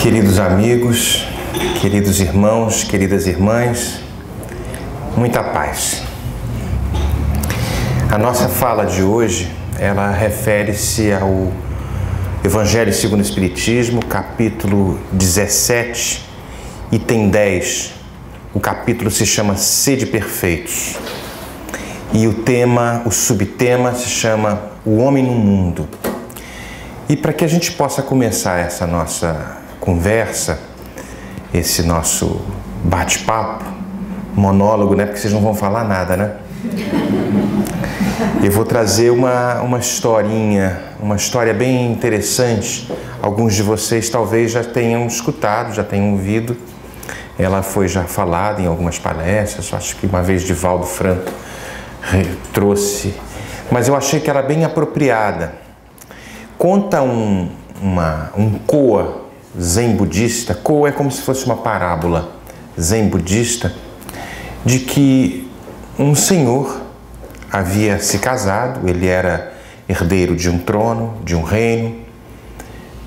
Queridos amigos, queridos irmãos, queridas irmãs, muita paz. A nossa fala de hoje, ela refere-se ao Evangelho segundo o Espiritismo, capítulo 17, item 10. O capítulo se chama Sede Perfeitos. E o subtema se chama O Homem no Mundo. E para que a gente possa começar essa nossa conversa, esse nosso bate-papo, monólogo, né? Porque vocês não vão falar nada, né? Eu vou trazer uma historinha, uma história bem interessante. Alguns de vocês talvez já tenham escutado, já tenham ouvido. Ela foi já falada em algumas palestras, acho que uma vez Divaldo Franco trouxe, mas eu achei que era bem apropriada. Conta um koa zen budista, koa é como se fosse uma parábola zen budista, de que um senhor havia se casado, ele era herdeiro de um trono, de um reino,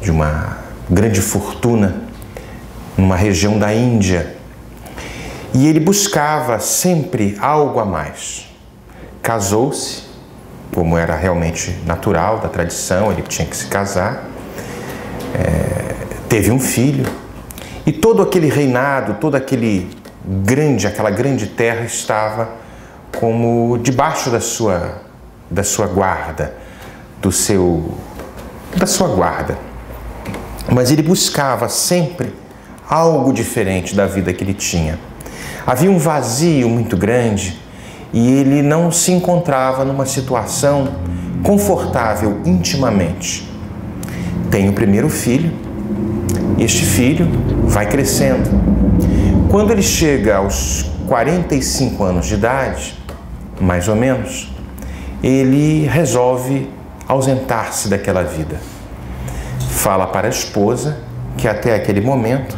de uma grande fortuna, numa região da Índia, e ele buscava sempre algo a mais. Casou-se, como era realmente natural da tradição, ele tinha que se casar, teve um filho, e todo aquele reinado, toda aquela grande terra estava como debaixo da sua guarda, da sua guarda. Mas ele buscava sempre algo diferente da vida que ele tinha. Havia um vazio muito grande e ele não se encontrava numa situação confortável intimamente. Tem o primeiro filho, este filho vai crescendo. Quando ele chega aos 45 anos de idade, mais ou menos, ele resolve ausentar-se daquela vida. Fala para a esposa que até aquele momento,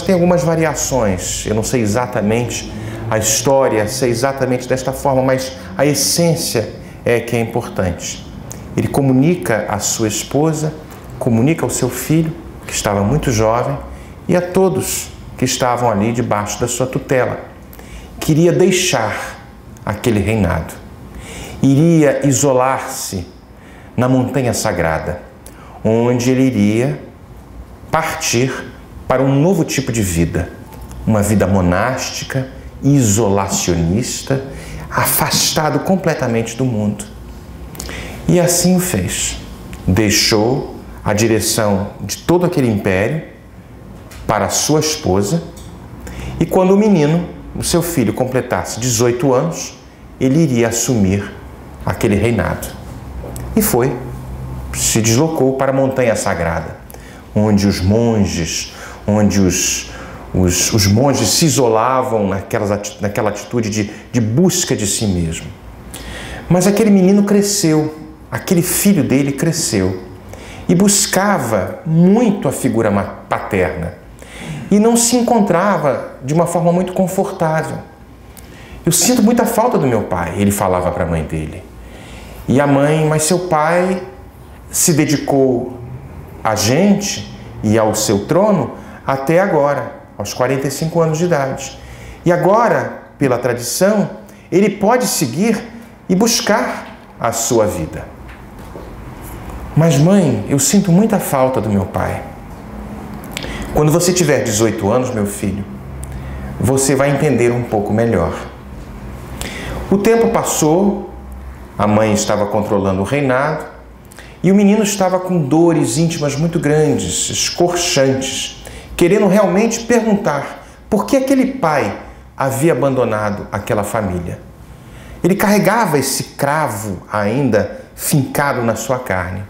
tem algumas variações, eu não sei exatamente a história, sei exatamente desta forma, mas a essência é que é importante. Ele comunica à sua esposa, comunica ao seu filho, que estava muito jovem, e a todos que estavam ali debaixo da sua tutela. Queria deixar aquele reinado. Iria isolar-se na montanha sagrada, onde ele iria partir para um novo tipo de vida, uma vida monástica, isolacionista, afastado completamente do mundo. E assim o fez. Deixou a direção de todo aquele império para a sua esposa, e quando o menino, o seu filho, completasse 18 anos, ele iria assumir aquele reinado. E se deslocou para a montanha sagrada, onde os monges se isolavam naquela atitude de busca de si mesmo. Mas aquele menino cresceu, aquele filho dele cresceu e buscava muito a figura paterna e não se encontrava de uma forma muito confortável. Eu sinto muita falta do meu pai, ele falava para a mãe dele. E a mãe, mas seu pai se dedicou a gente e ao seu trono até agora, aos 45 anos de idade. E agora, pela tradição, ele pode seguir e buscar a sua vida. Mas mãe, eu sinto muita falta do meu pai. Quando você tiver 18 anos, meu filho, você vai entender um pouco melhor. O tempo passou, a mãe estava controlando o reinado e o menino estava com dores íntimas muito grandes, escorchantes, querendo realmente perguntar por que aquele pai havia abandonado aquela família. Ele carregava esse cravo ainda fincado na sua carne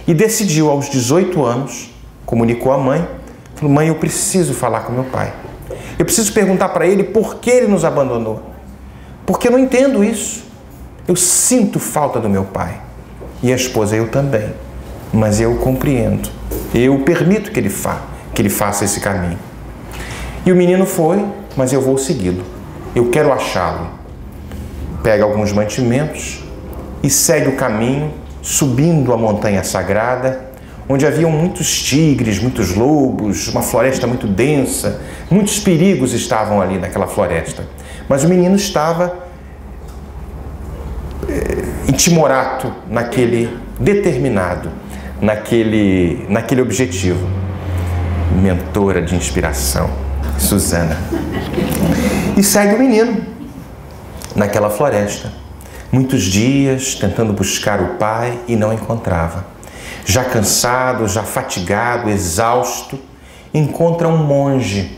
e decidiu aos 18 anos, comunicou à mãe, falou: mãe, eu preciso falar com meu pai. Eu preciso perguntar para ele por que ele nos abandonou. Porque eu não entendo isso. Eu sinto falta do meu pai. E a esposa, eu também. Mas eu compreendo. Eu permito que ele faça esse caminho. E o menino foi, mas eu vou segui-lo. Eu quero achá-lo. Pega alguns mantimentos e segue o caminho, subindo a montanha sagrada, onde haviam muitos tigres, muitos lobos, uma floresta muito densa, muitos perigos estavam ali naquela floresta. Mas o menino estava intimorato determinado naquele objetivo. Mentora de inspiração, Susana. E segue o menino naquela floresta. Muitos dias tentando buscar o pai e não encontrava. Já cansado, já fatigado, exausto, encontra um monge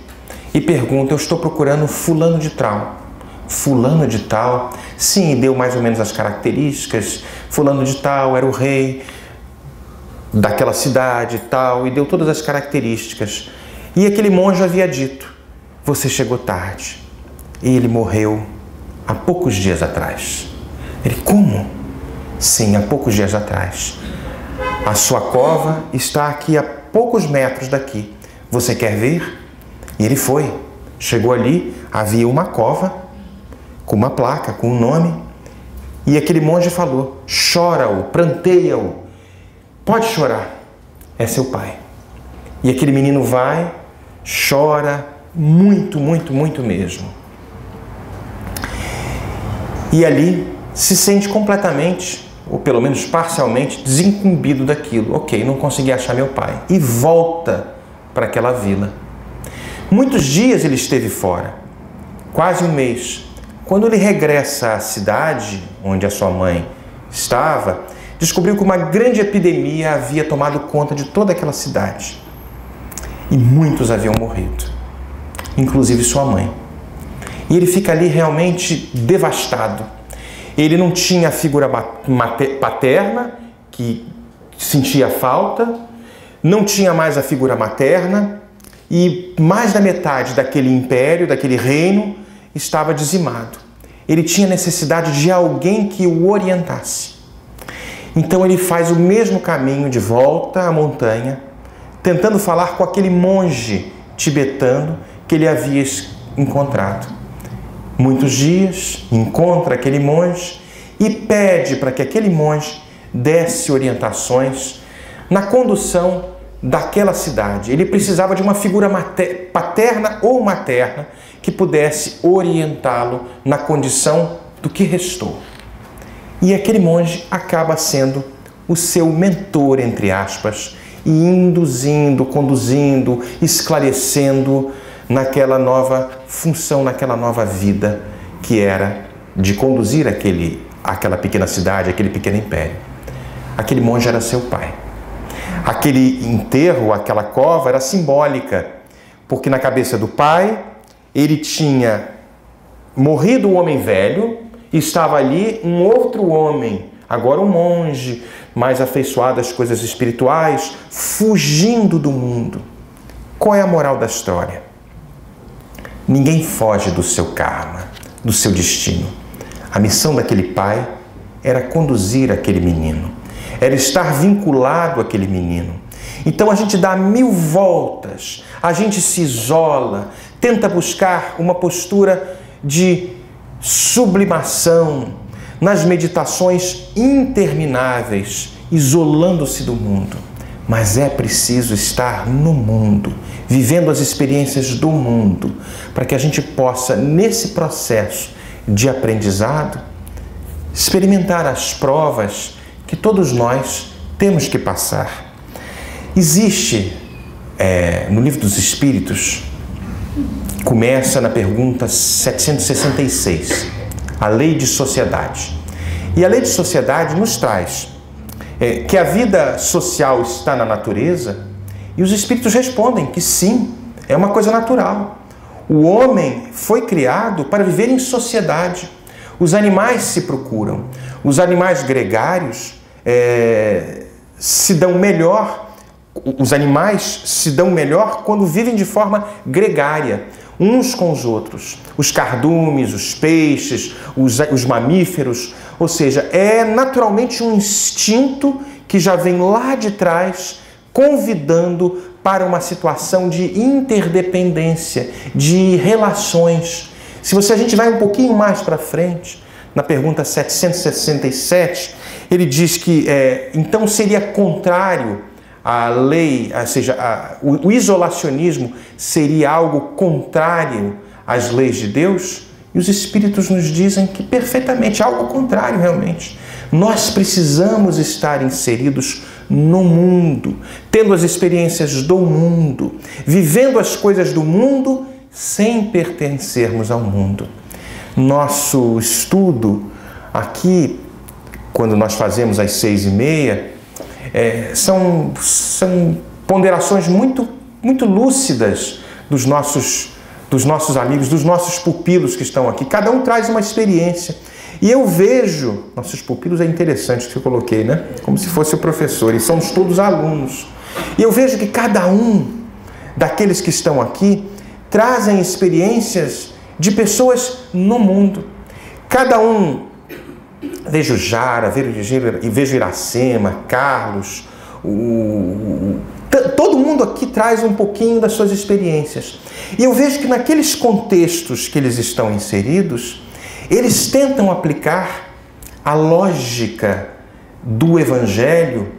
e pergunta: eu estou procurando fulano de tal. Fulano de tal? Sim, e deu mais ou menos as características. Fulano de tal era o rei daquela cidade e tal, e deu todas as características. E aquele monge havia dito: você chegou tarde. E ele morreu há poucos dias atrás. Ele: como? Sim, há poucos dias atrás. A sua cova está aqui a poucos metros daqui. Você quer ver? E ele foi. Chegou ali, havia uma cova com uma placa, com um nome. E aquele monge falou: chora-o, pranteia-o. Pode chorar, é seu pai. E aquele menino vai, chora muito, muito, muito mesmo. E ali se sente completamente, ou pelo menos parcialmente, desincumbido daquilo. Ok, não consegui achar meu pai. E volta para aquela vila. Muitos dias ele esteve fora, quase um mês. Quando ele regressa à cidade onde a sua mãe estava, descobriu que uma grande epidemia havia tomado conta de toda aquela cidade. E muitos haviam morrido, inclusive sua mãe. E ele fica ali realmente devastado. Ele não tinha a figura paterna, que sentia falta, não tinha mais a figura materna, e mais da metade daquele império, daquele reino, estava dizimado. Ele tinha necessidade de alguém que o orientasse. Então ele faz o mesmo caminho de volta à montanha, tentando falar com aquele monge tibetano que ele havia encontrado. Muitos dias, encontra aquele monge e pede para que aquele monge desse orientações na condução daquela cidade. Ele precisava de uma figura paterna ou materna que pudesse orientá-lo na condição do que restou. E aquele monge acaba sendo o seu mentor, entre aspas, e induzindo, conduzindo, esclarecendo naquela nova função, naquela nova vida que era de conduzir aquela pequena cidade, aquele pequeno império. Aquele monge era seu pai. Aquele enterro, aquela cova era simbólica, porque na cabeça do pai ele tinha morrido o homem velho e estava ali um outro homem, agora um monge, mais afeiçoado às coisas espirituais, fugindo do mundo. Qual é a moral da história? Ninguém foge do seu karma, do seu destino. A missão daquele pai era conduzir aquele menino, era estar vinculado àquele menino. Então a gente dá 1000 voltas, a gente se isola, tenta buscar uma postura de sublimação nas meditações intermináveis, isolando-se do mundo. Mas é preciso estar no mundo, vivendo as experiências do mundo, para que a gente possa, nesse processo de aprendizado, experimentar as provas que todos nós temos que passar. Existe, no Livro dos Espíritos, começa na pergunta 766, a lei de sociedade. E a lei de sociedade nos traz que a vida social está na natureza, e os espíritos respondem que sim, é uma coisa natural. O homem foi criado para viver em sociedade. Os animais se procuram. Os animais gregários se dão melhor. Os animais se dão melhor quando vivem de forma gregária, uns com os outros. Os cardumes, os peixes, os mamíferos. Ou seja, é naturalmente um instinto que já vem lá de trás, convidando para uma situação de interdependência, de relações. Se a gente vai um pouquinho mais para frente, na pergunta 767, ele diz que então seria contrário a lei, ou seja, o isolacionismo seria algo contrário às leis de Deus? E os Espíritos nos dizem que perfeitamente, algo contrário realmente. Nós precisamos estar inseridos no mundo, tendo as experiências do mundo, vivendo as coisas do mundo sem pertencermos ao mundo. Nosso estudo aqui, quando nós fazemos às 6h30, são ponderações muito lúcidas dos nossos amigos, dos nossos pupilos que estão aqui. Cada um traz uma experiência. E eu vejo, nossos pupilos é interessante que eu coloquei, né? Como se fosse o professor, e somos todos alunos. E eu vejo que cada um daqueles que estão aqui trazem experiências de pessoas no mundo. Cada um, vejo Jara, vejo Iracema, Carlos, todo mundo aqui traz um pouquinho das suas experiências. E eu vejo que naqueles contextos que eles estão inseridos, eles tentam aplicar a lógica do Evangelho,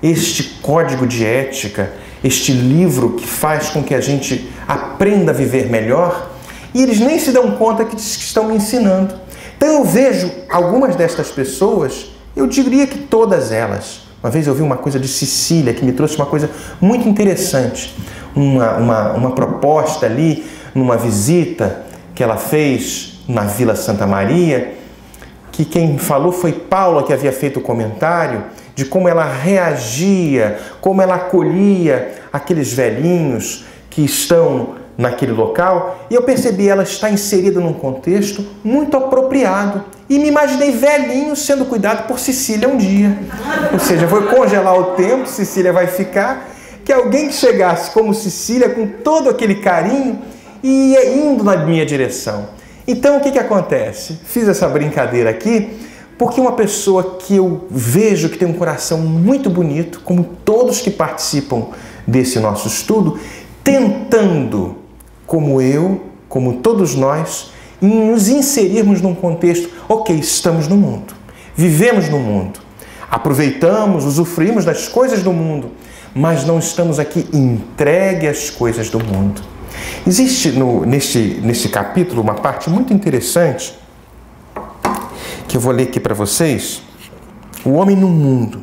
este código de ética, este livro que faz com que a gente aprenda a viver melhor, e eles nem se dão conta que estão me ensinando. Então eu vejo algumas destas pessoas, eu diria que todas elas. Uma vez eu vi uma coisa de Cecília que me trouxe uma coisa muito interessante, uma proposta ali, numa visita que ela fez na Vila Santa Maria, que quem falou foi Paula, que havia feito o comentário de como ela reagia, como ela acolhia aqueles velhinhos que estão naquele local, e eu percebi ela está inserida num contexto muito apropriado, e me imaginei velhinho sendo cuidado por Cecília um dia. Ou seja, vou congelar o tempo, Cecília vai ficar, que alguém que chegasse como Cecília, com todo aquele carinho, e ia indo na minha direção. Então, o que acontece? Fiz essa brincadeira aqui porque uma pessoa que eu vejo que tem um coração muito bonito, como todos que participam desse nosso estudo, tentando, como eu, como todos nós, nos inserirmos num contexto, ok, estamos no mundo, vivemos no mundo, aproveitamos, usufruímos das coisas do mundo, mas não estamos aqui entregue às coisas do mundo. Existe neste capítulo uma parte muito interessante que eu vou ler aqui para vocês. O homem no mundo.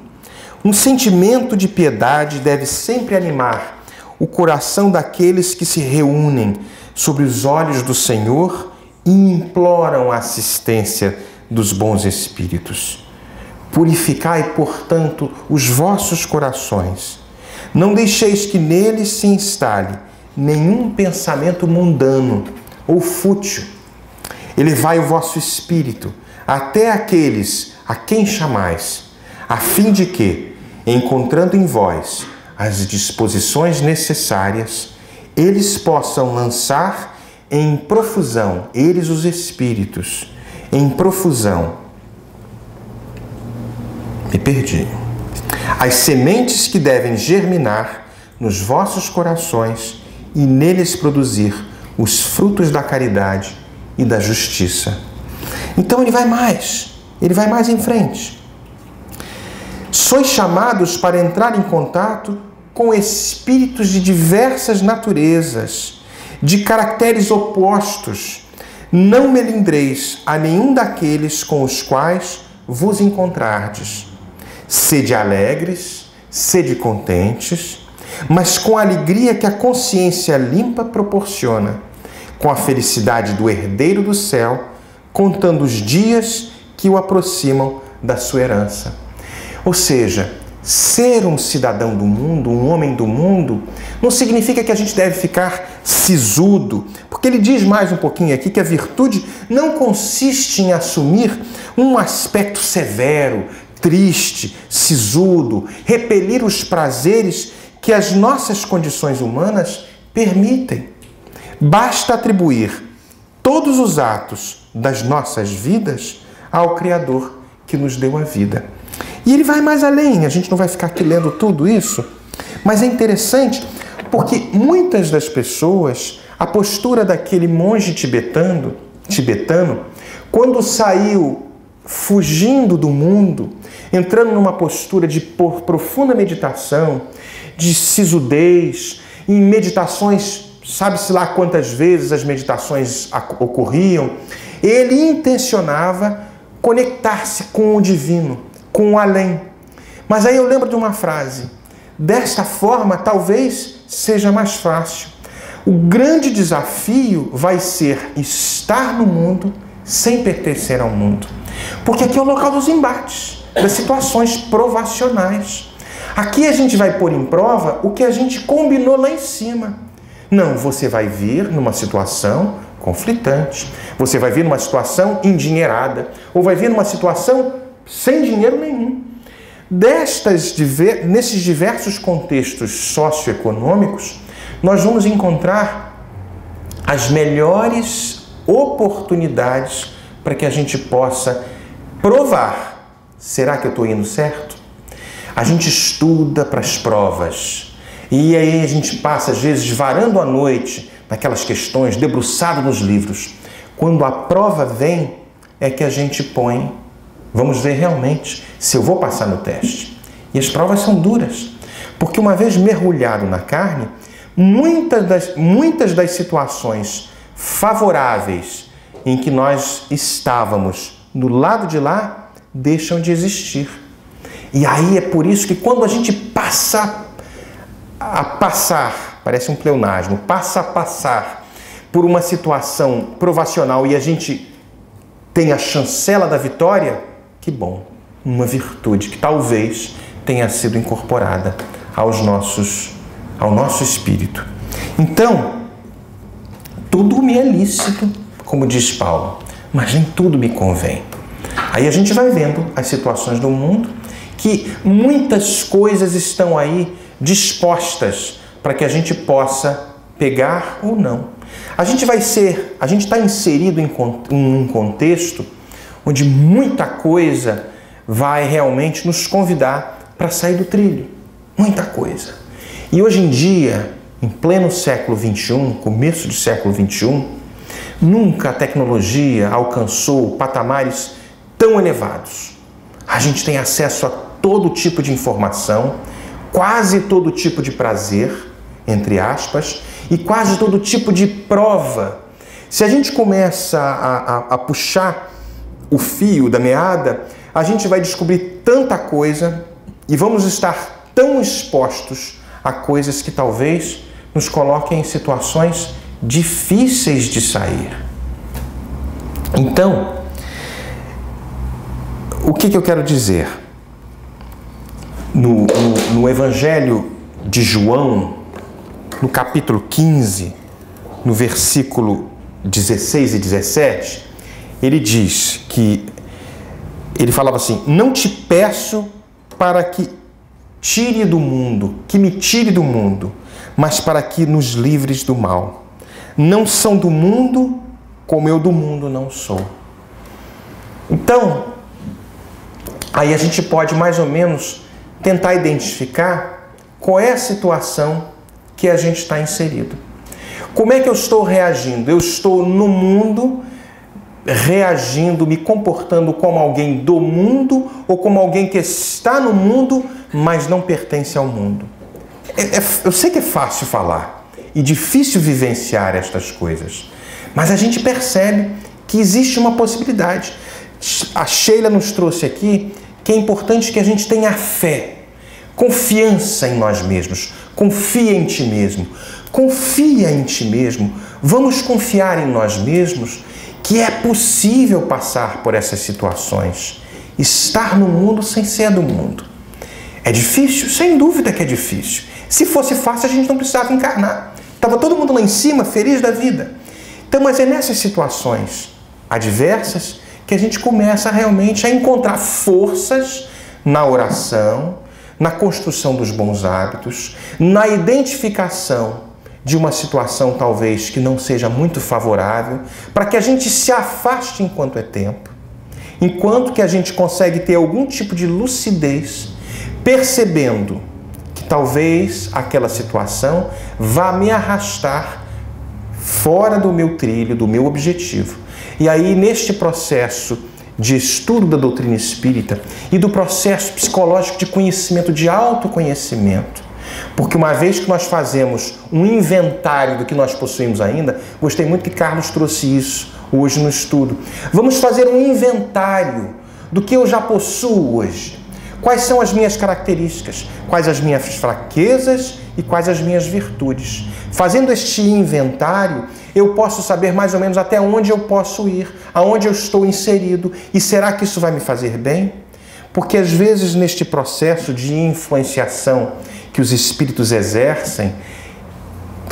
Um sentimento de piedade deve sempre animar o coração daqueles que se reúnem sob os olhos do Senhor e imploram a assistência dos bons espíritos. Purificai, portanto, os vossos corações. Não deixeis que neles se instale nenhum pensamento mundano ou fútil. Elevai o vosso espírito até aqueles a quem chamais, a fim de que, encontrando em vós as disposições necessárias, eles possam lançar em profusão, eles os espíritos, em profusão. Me perdi. As sementes que devem germinar nos vossos corações e neles produzir os frutos da caridade e da justiça. Então ele vai mais em frente. Sois chamados para entrar em contato com espíritos de diversas naturezas, de caracteres opostos. Não melindreis a nenhum daqueles com os quais vos encontrardes. Sede alegres, sede contentes, mas com a alegria que a consciência limpa proporciona, com a felicidade do herdeiro do céu, contando os dias que o aproximam da sua herança. Ou seja, ser um cidadão do mundo, um homem do mundo, não significa que a gente deve ficar sisudo, porque ele diz mais um pouquinho aqui que a virtude não consiste em assumir um aspecto severo, triste, sisudo, repelir os prazeres que as nossas condições humanas permitem. Basta atribuir todos os atos das nossas vidas ao Criador que nos deu a vida. E ele vai mais além, a gente não vai ficar aqui lendo tudo isso, mas é interessante porque muitas das pessoas, a postura daquele monge tibetano, quando saiu fugindo do mundo, entrando numa postura de profunda meditação, de sisudez, em meditações, sabe-se lá quantas vezes as meditações ocorriam, ele intencionava conectar-se com o divino, com o além. Mas aí eu lembro de uma frase: desta forma talvez seja mais fácil. O grande desafio vai ser estar no mundo sem pertencer ao mundo. Porque aqui é o local dos embates, das situações provacionais. Aqui a gente vai pôr em prova o que a gente combinou lá em cima. Não, você vai vir numa situação conflitante, você vai vir numa situação endinheirada, ou vai vir numa situação sem dinheiro nenhum. Nesses diversos contextos socioeconômicos, nós vamos encontrar as melhores oportunidades para que a gente possa provar: será que eu estou indo certo? A gente estuda para as provas e aí a gente passa, às vezes, varando a noite naquelas questões, debruçado nos livros. Quando a prova vem, é que a gente põe, vamos ver realmente se eu vou passar no teste. E as provas são duras, porque uma vez mergulhado na carne, muitas das situações favoráveis em que nós estávamos do lado de lá deixam de existir. E aí é por isso que quando a gente passa a passar, parece um pleonasmo, passa a passar por uma situação provacional e a gente tem a chancela da vitória, que bom, uma virtude que talvez tenha sido incorporada ao nosso espírito. Então, tudo me é lícito, como diz Paulo, mas nem tudo me convém. Aí a gente vai vendo as situações do mundo, que muitas coisas estão aí dispostas para que a gente possa pegar ou não. A gente está inserido em um contexto onde muita coisa vai realmente nos convidar para sair do trilho. Muita coisa. E hoje em dia, em pleno século XXI, começo do século XXI, nunca a tecnologia alcançou patamares tão elevados. A gente tem acesso a todo tipo de informação, quase todo tipo de prazer, entre aspas, e quase todo tipo de prova. Se a gente começa a puxar o fio da meada, a gente vai descobrir tanta coisa e vamos estar tão expostos a coisas que talvez nos coloquem em situações difíceis de sair. Então, o que eu quero dizer? No Evangelho de João, no capítulo 15, no versículo 16 e 17, ele diz que, ele falava assim: não te peço para que tire do mundo, que me tire do mundo, mas para que nos livres do mal. Não são do mundo, como eu do mundo não sou. Então, aí a gente pode mais ou menos tentar identificar qual é a situação que a gente está inserido. Como é que eu estou reagindo? Eu estou no mundo, reagindo, me comportando como alguém do mundo ou como alguém que está no mundo, mas não pertence ao mundo? Eu sei que é fácil falar e difícil vivenciar estas coisas, mas a gente percebe que existe uma possibilidade. A Sheila nos trouxe aqui que é importante que a gente tenha fé, confiança em nós mesmos. Confia em ti mesmo. Confia em ti mesmo. Vamos confiar em nós mesmos que é possível passar por essas situações. Estar no mundo sem ser do mundo. É difícil? Sem dúvida que é difícil. Se fosse fácil, a gente não precisava encarnar. Estava todo mundo lá em cima, feliz da vida. Então, mas é nessas situações adversas que a gente começa realmente a encontrar forças na oração, na construção dos bons hábitos, na identificação de uma situação talvez que não seja muito favorável, para que a gente se afaste enquanto é tempo, enquanto que a gente consegue ter algum tipo de lucidez, percebendo que talvez aquela situação vá me arrastar fora do meu trilho, do meu objetivo. E aí, neste processo de estudo da doutrina espírita e do processo psicológico de conhecimento, de autoconhecimento, Porque uma vez que nós fazemos um inventário do que nós possuímos ainda, gostei muito que Carlos trouxe isso hoje no estudo. Vamos fazer um inventário do que eu já possuo hoje. Quais são as minhas características, quais as minhas fraquezas e quais as minhas virtudes. Fazendo este inventário, eu posso saber mais ou menos até onde eu posso ir, aonde eu estou inserido, e será que isso vai me fazer bem? Porque às vezes neste processo de influenciação que os espíritos exercem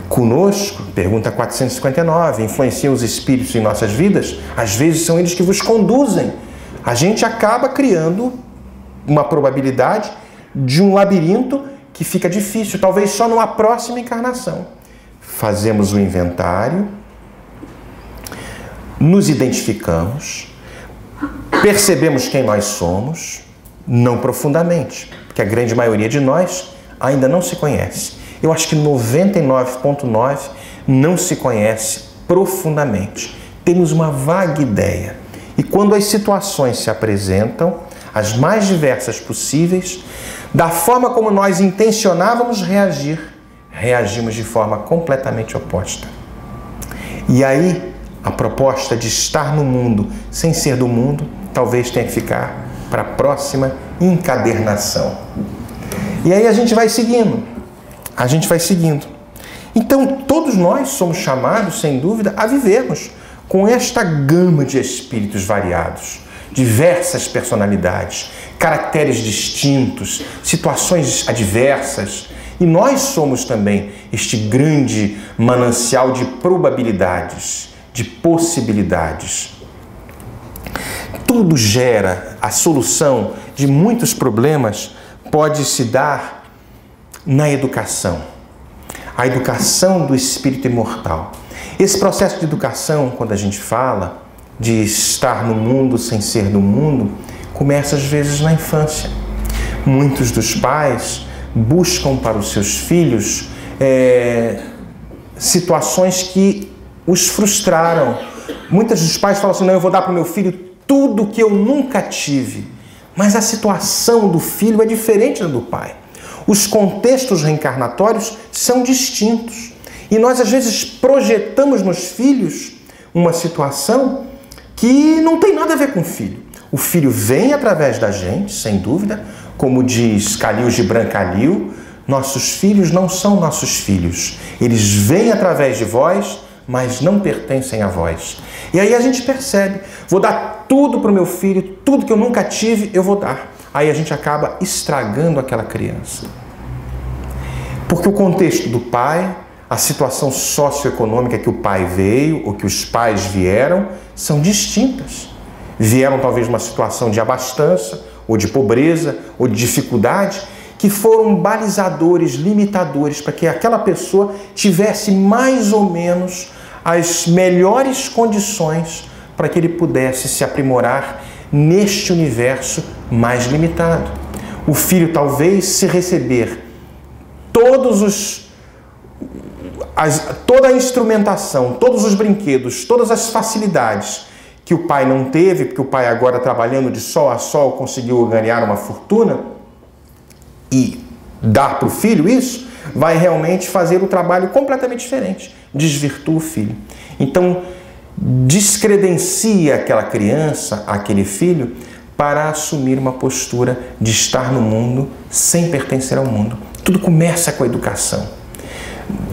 conosco, pergunta 459, influenciam os espíritos em nossas vidas? Às vezes são eles que vos conduzem. A gente acaba criando uma probabilidade de um labirinto que fica difícil, talvez só numa próxima encarnação. Fazemos o inventário, nos identificamos, percebemos quem nós somos, não profundamente, porque a grande maioria de nós ainda não se conhece. Eu acho que 99,9% não se conhece profundamente. Temos uma vaga ideia. E quando as situações se apresentam, as mais diversas possíveis, da forma como nós intencionávamos reagir, reagimos de forma completamente oposta. E aí, a proposta de estar no mundo sem ser do mundo, talvez tenha que ficar para a próxima encadernação. E aí a gente vai seguindo. Então, todos nós somos chamados, sem dúvida, a vivermos com esta gama de espíritos variados, diversas personalidades, caracteres distintos, situações adversas. E nós somos também este grande manancial de probabilidades, de possibilidades. Tudo gera a solução de muitos problemas, pode se dar na educação. A educação do espírito imortal. Esse processo de educação, quando a gente fala de estar no mundo sem ser do mundo, começa às vezes na infância. Muitos dos pais buscam para os seus filhos situações que os frustraram. Muitos dos pais falam assim, não, eu vou dar para o meu filho tudo que eu nunca tive. Mas a situação do filho é diferente da do pai. Os contextos reencarnatórios são distintos. E nós, às vezes, projetamos nos filhos uma situação que não tem nada a ver com o filho. O filho vem através da gente, sem dúvida. Como diz Khalil Gibran Khalil, nossos filhos não são nossos filhos. Eles vêm através de vós, mas não pertencem a vós. E aí a gente percebe, vou dar tudo para o meu filho, tudo que eu nunca tive, eu vou dar. Aí a gente acaba estragando aquela criança. Porque o contexto do pai, a situação socioeconômica que o pai veio, ou que os pais vieram, são distintas. Vieram talvez de uma situação de abastança, ou de pobreza, ou de dificuldade, que foram balizadores, limitadores, para que aquela pessoa tivesse mais ou menos as melhores condições para que ele pudesse se aprimorar neste universo mais limitado. O filho, talvez, se receber toda a instrumentação, todos os brinquedos, todas as facilidades que o pai não teve, porque o pai agora trabalhando de sol a sol conseguiu ganhar uma fortuna, e dar para o filho isso, vai realmente fazer o trabalho completamente diferente, desvirtua o filho. Então, descredencia aquela criança, aquele filho, para assumir uma postura de estar no mundo sem pertencer ao mundo. Tudo começa com a educação.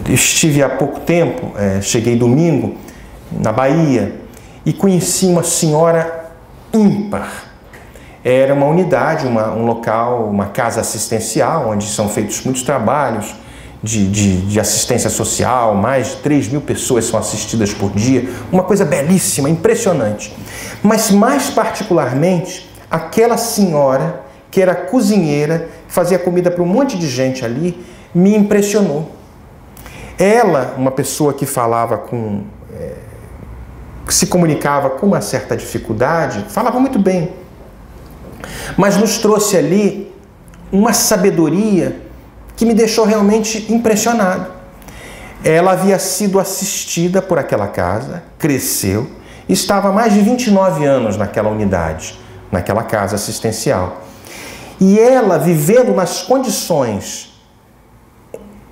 Estive há pouco tempo, cheguei domingo, na Bahia, e conheci uma senhora ímpar. Era uma unidade, um local, uma casa assistencial, onde são feitos muitos trabalhos de assistência social, mais de 3.000 pessoas são assistidas por dia, uma coisa belíssima, impressionante. Mas mais particularmente, aquela senhora, que era cozinheira, fazia comida para um monte de gente ali, me impressionou. Ela, uma pessoa que falava que se comunicava com uma certa dificuldade, falava muito bem, mas nos trouxe ali uma sabedoria que me deixou realmente impressionado. Ela havia sido assistida por aquela casa, cresceu, estava há mais de 29 anos naquela unidade, naquela casa assistencial. E ela, vivendo nas condições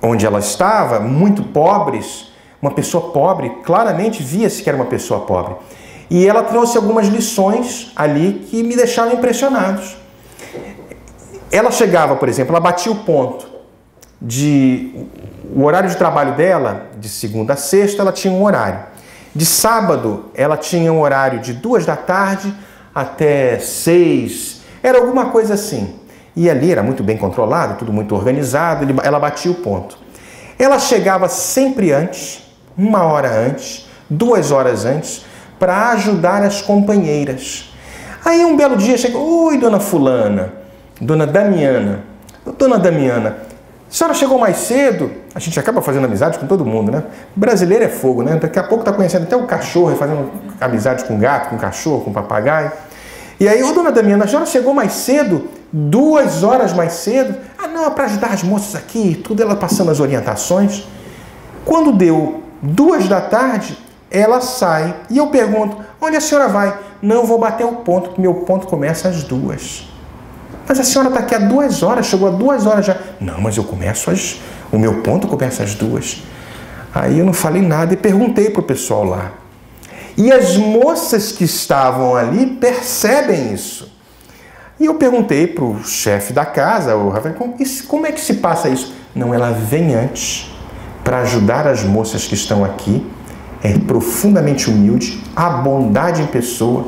onde ela estava, muito pobres, uma pessoa pobre, claramente via-se que era uma pessoa pobre. E ela trouxe algumas lições ali que me deixaram impressionados. Ela chegava, por exemplo, ela batia o ponto o horário de trabalho dela, de segunda a sexta, ela tinha um horário. De sábado, ela tinha um horário de 2 da tarde até 6, era alguma coisa assim. E ali era muito bem controlado, tudo muito organizado, ela batia o ponto. Ela chegava sempre antes, 1 hora antes, 2 horas antes, para ajudar as companheiras. Aí um belo dia chegou, oi, dona fulana, dona Damiana, a senhora chegou mais cedo? A gente acaba fazendo amizade com todo mundo, né? Brasileiro é fogo, né? Daqui a pouco tá conhecendo até o cachorro, fazendo amizade com gato, com cachorro, com papagaio. E aí, ô dona Damiana, a senhora chegou mais cedo? 2 horas mais cedo? Ah, não, é para ajudar as moças aqui, tudo, ela passando as orientações. Quando deu 2 da tarde, ela sai e eu pergunto, onde a senhora vai? Não, eu vou bater o ponto, porque meu ponto começa às 2. Mas a senhora está aqui há 2 horas, chegou a 2 horas já. Não, mas eu começo o meu ponto começa às 2. Aí eu não falei nada e perguntei para o pessoal lá. E as moças que estavam ali percebem isso. E eu perguntei para o chefe da casa, o Rafael, como é que se passa isso? Não, ela vem antes para ajudar as moças que estão aqui, é profundamente humilde, a bondade em pessoa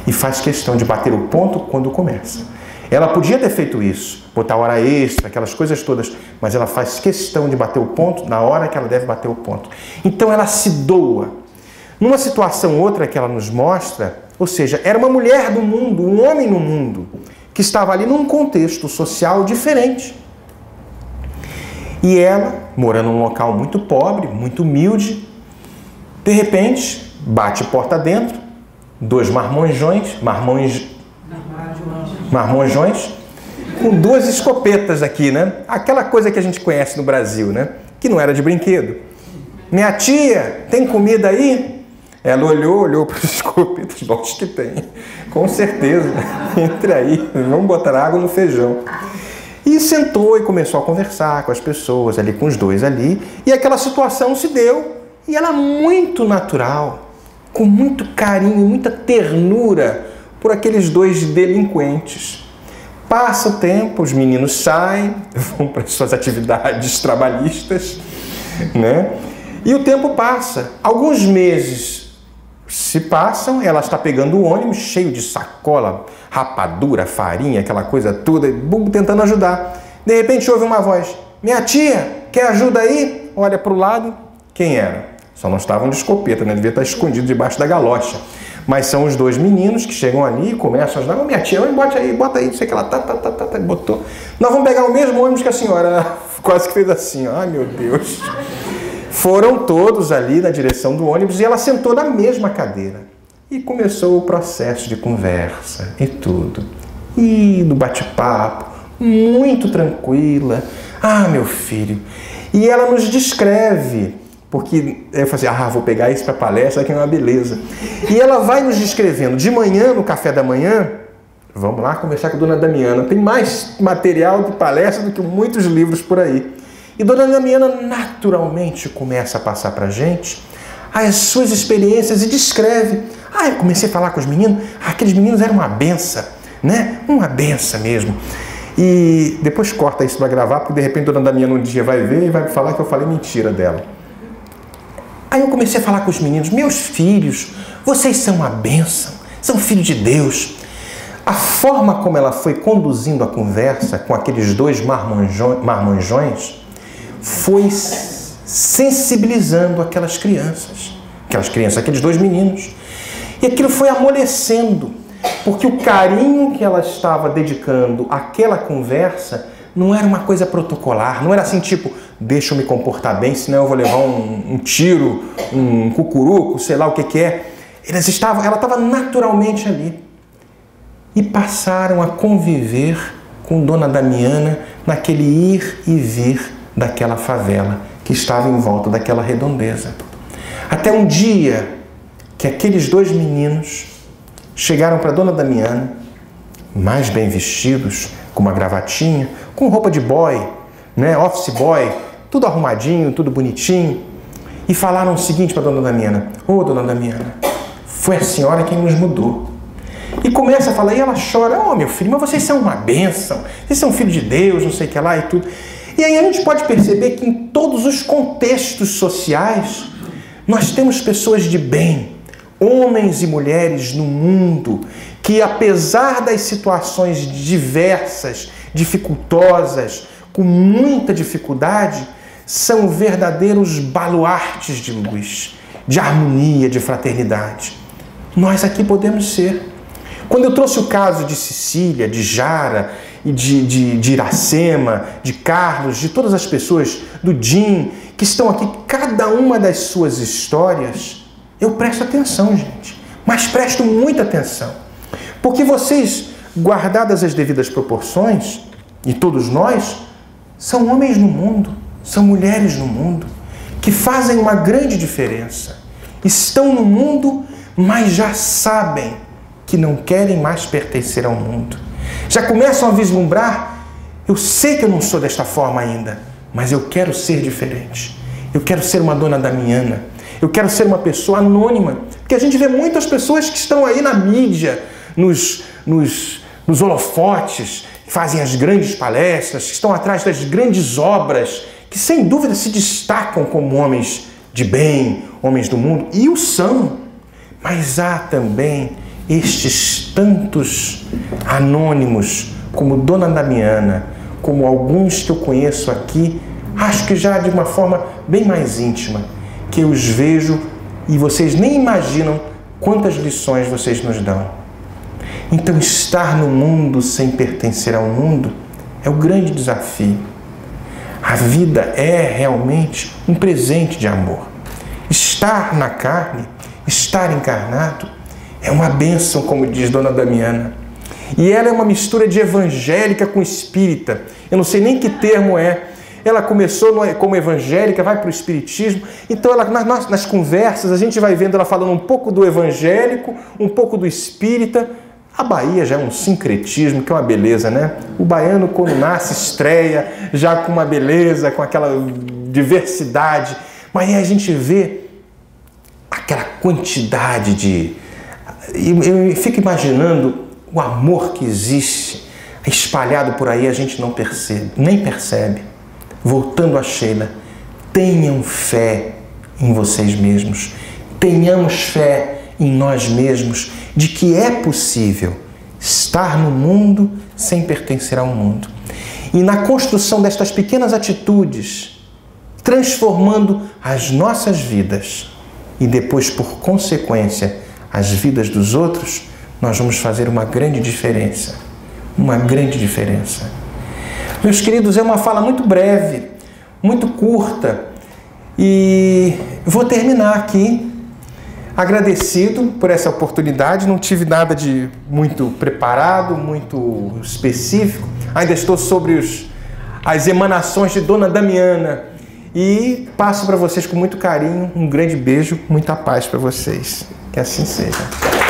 e faz questão de bater o ponto quando começa. Ela podia ter feito isso, botar hora extra, aquelas coisas todas, mas ela faz questão de bater o ponto na hora que ela deve bater o ponto. Então ela se doa. Numa situação outra que ela nos mostra, ou seja, era uma mulher do mundo, um homem no mundo, que estava ali num contexto social diferente. E ela, morando num local muito pobre, muito humilde, de repente, bate porta dentro, 2 marmanjões, com 2 escopetas aqui, né? Aquela coisa que a gente conhece no Brasil, né? Que não era de brinquedo. Minha tia, tem comida aí? Ela olhou para os escopetas, acho que tem. Com certeza. Entra aí, vamos botar água no feijão. E sentou e começou a conversar com as pessoas ali, com os 2 ali. E aquela situação se deu. E ela muito natural, com muito carinho, muita ternura por aqueles 2 delinquentes. Passa o tempo, os meninos saem, vão para suas atividades trabalhistas, né? E o tempo passa. Alguns meses se passam, ela está pegando o ônibus cheio de sacola, rapadura, farinha, aquela coisa toda, tentando ajudar. De repente ouve uma voz, minha tia, quer ajuda aí? Olha para o lado, quem era? Só não estavam de escopeta, né? Devia estar escondido debaixo da galocha. Mas são os 2 meninos que chegam ali e começam a ajudar. Minha tia, bota aí, não sei o que ela botou. Nós vamos pegar o mesmo ônibus que a senhora quase que fez assim, ó. Ai, meu Deus. Foram todos ali na direção do ônibus e ela sentou na mesma cadeira. E começou o processo de conversa e tudo. E no bate-papo, muito tranquila. Ah, meu filho. E ela nos descreve, porque eu falei assim, vou pegar isso para palestra, que é uma beleza. E ela vai nos descrevendo. De manhã, no café da manhã, vamos lá conversar com a dona Damiana. Tem mais material de palestra do que muitos livros por aí. E dona Damiana naturalmente começa a passar para a gente as suas experiências e descreve. Eu comecei a falar com os meninos, aqueles meninos eram uma benção, né? Uma benção mesmo. E depois corta isso para gravar, porque de repente a dona Damiana um dia vai ver e vai falar que eu falei mentira dela. Aí eu comecei a falar com os meninos, meus filhos, vocês são uma bênção, são filhos de Deus. A forma como ela foi conduzindo a conversa com aqueles 2 marmanjões foi sensibilizando aquelas crianças, aqueles 2 meninos. E aquilo foi amolecendo, porque o carinho que ela estava dedicando àquela conversa não era uma coisa protocolar, não era assim tipo, deixa eu me comportar bem, senão eu vou levar um tiro, um cucuruco, sei lá o que é. Ela estava naturalmente ali. E passaram a conviver com Dona Damiana naquele ir e vir daquela favela que estava em volta daquela redondeza. Até um dia que aqueles 2 meninos chegaram para Dona Damiana, mais bem vestidos, com uma gravatinha, com roupa de boy, né, office boy, tudo arrumadinho, tudo bonitinho, e falaram o seguinte para Dona Damiana: ô, Dona Damiana, foi a senhora quem nos mudou. E começa a falar, e ela chora: ô, meu filho, mas vocês são uma bênção, vocês são filho de Deus, não sei o que lá e tudo. E aí a gente pode perceber que em todos os contextos sociais nós temos pessoas de bem, homens e mulheres no mundo, que apesar das situações diversas, dificultosas, com muita dificuldade, são verdadeiros baluartes de luz, de harmonia, de fraternidade. Nós aqui podemos ser. Quando eu trouxe o caso de Cecília, de Jara, e de Iracema, de Carlos, de todas as pessoas, do Jim, que estão aqui, cada uma das suas histórias, eu presto atenção, gente. Mas presto muita atenção. Porque vocês, guardadas as devidas proporções, e todos nós, são homens no mundo, são mulheres no mundo, que fazem uma grande diferença. Estão no mundo, mas já sabem que não querem mais pertencer ao mundo. Já começam a vislumbrar: eu sei que eu não sou desta forma ainda, mas eu quero ser diferente. Eu quero ser uma Dona Damiana. Eu quero ser uma pessoa anônima. Porque a gente vê muitas pessoas que estão aí na mídia, nos holofotes, que fazem as grandes palestras, que estão atrás das grandes obras, que sem dúvida se destacam como homens de bem, homens do mundo, e o são. Mas há também estes tantos anônimos, como Dona Damiana, como alguns que eu conheço aqui, acho que já de uma forma bem mais íntima, que eu os vejo e vocês nem imaginam quantas lições vocês nos dão. Então, estar no mundo sem pertencer ao mundo é o grande desafio. A vida é realmente um presente de amor. Estar na carne, estar encarnado, é uma bênção, como diz Dona Damiana. E ela é uma mistura de evangélica com espírita. Eu não sei nem que termo é. Ela começou como evangélica, vai para o espiritismo. Então, nas conversas, a gente vai vendo ela falando um pouco do evangélico, um pouco do espírita. A Bahia já é um sincretismo, que é uma beleza, né? O baiano, quando nasce, estreia já com uma beleza, com aquela diversidade. Mas aí a gente vê aquela quantidade de... Eu fico imaginando o amor que existe espalhado por aí, a gente não percebe, nem percebe. Voltando a Sheila, tenham fé em vocês mesmos, tenhamos fé em nós mesmos, de que é possível estar no mundo sem pertencer ao mundo. E na construção destas pequenas atitudes, transformando as nossas vidas e depois, por consequência, as vidas dos outros, nós vamos fazer uma grande diferença. Uma grande diferença. Meus queridos, é uma fala muito breve, muito curta, e vou terminar aqui agradecido por essa oportunidade. Não tive nada de muito preparado, muito específico. Ainda estou sobre as emanações de Dona Damiana. E passo para vocês com muito carinho, um grande beijo, muita paz para vocês. Que assim seja.